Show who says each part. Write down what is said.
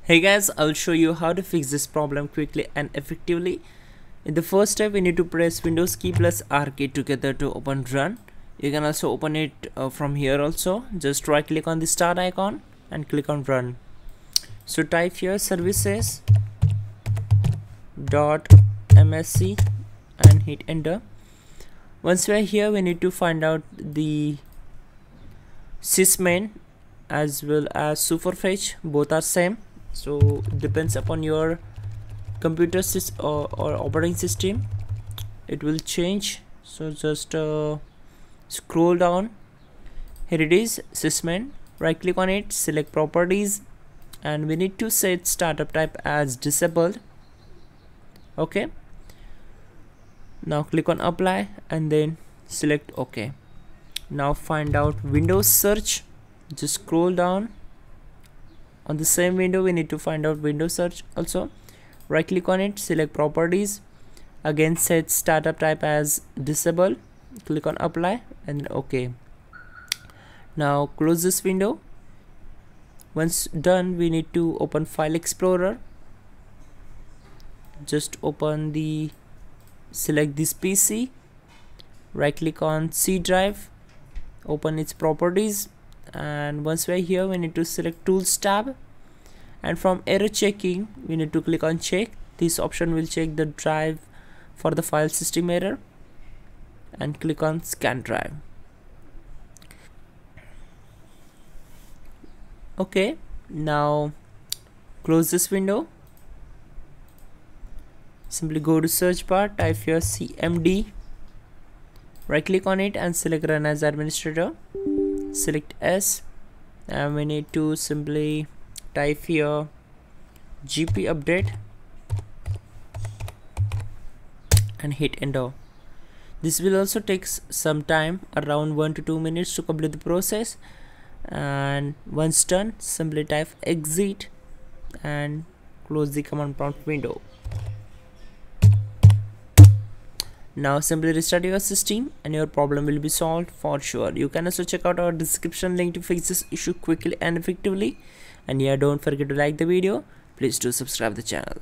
Speaker 1: Hey guys, I'll show you how to fix this problem quickly and effectively. In the first step, we need to press Windows key plus R key together to open run. You can also open it from here also. Just right click on the start icon and click on run. So type here services dot msc and hit enter. Once we are here, we need to find out the sysmain as well as superfetch. Both are same, so depends upon your computer system or operating system, it will change. So just scroll down, here it is, sysmain. Right click on it, select properties, and we need to set startup type as disabled. Okay, now click on apply and then select OK. Now find out Windows search. Just scroll down, on the same window we need to find out Windows search also. Right click on it, select properties, again set startup type as disable, click on apply and OK. Now close this window. Once done, we need to open File Explorer. Just open the, select this PC, right click on C drive, open its properties, and once we're here we need to select Tools tab, and from error checking we need to click on check. This option will check the drive for the file system error, and click on scan drive. Okay, now close this window. Simply go to search bar, type here cmd, right click on it and select run as administrator, select S, and we need to simply type here gp update and hit enter. This will also take some time, around 1 to 2 minutes to complete the process, and once done simply type exit and close the command prompt window. Now simply restart your system and your problem will be solved for sure. You can also check out our description link to fix this issue quickly and effectively. And yeah, don't forget to like the video. Please do subscribe the channel.